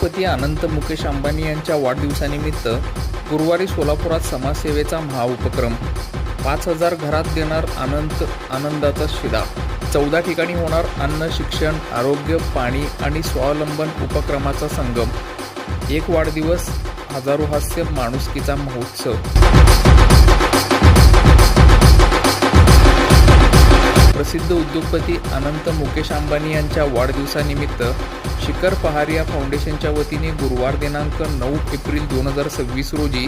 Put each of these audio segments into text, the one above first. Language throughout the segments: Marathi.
उद्योगपती अनंत मुकेश अंबानी यांच्या वाढदिवसानिमित्त गुरुवारी सोलापुरात समाजसेवेचा महाउपक्रम. 5,000 घरात देणार आनंदाचा शिदा. 14 ठिकाणी होणार अन्न, शिक्षण, आरोग्य, पाणी आणि स्वावलंबन उपक्रमाचा संगम. एक वाढदिवस, हजारो हास्य, माणुसकीचा महोत्सव. प्रसिद्ध उद्योगपती अनंत मुकेश अंबानी यांच्या वाढदिवसानिमित्त शिखर पहारिया फाउंडेशनच्या वतीने गुरुवार दिनांक 9 एप्रिल 2026 रोजी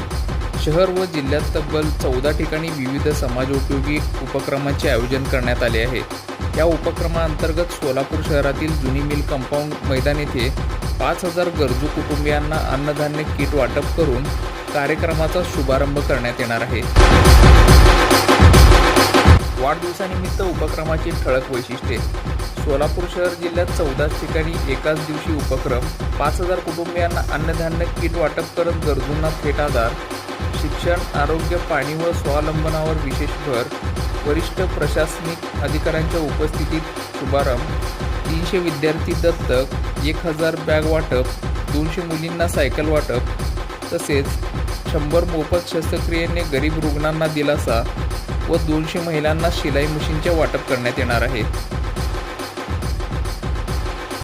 शहर व जिल्ह्यात तब्बल 14 ठिकाणी विविध समाजोपयोगी उपक्रमांचे आयोजन करण्यात आले आहे. या उपक्रमाअंतर्गत सोलापूर शहरातील जुनी मिल कंपाऊंड मैदान येथे 5,000 गरजू कुटुंबियांना अन्नधान्य किट वाटप करून कार्यक्रमाचा शुभारंभ करण्यात येणार आहे. वाढदिवसानिमित्त उपक्रमाची ठळक वैशिष्ट्ये. सोलापूर शहर जिल्ह्यात 14 ठिकाणी एकाच दिवशी उपक्रम. 5,000 कुटुंबियांना अन्नधान्य किट वाटप करत गरजूंना थेट आधार. शिक्षण, आरोग्य, पाणी व स्वावलंबनावर विशेष भर. वरिष्ठ प्रशासनिक अधिकाऱ्यांच्या उपस्थितीत शुभारंभ. 300 विद्यार्थी दत्तक. 1,000 बॅग वाटप. 200 मुलींना सायकल वाटप. तसेच 100 मोफत शस्त्रक्रियेने गरीब रुग्णांना दिलासा व 200 महिलांना शिलाई मशीनचे वाटप करण्यात येणार आहे.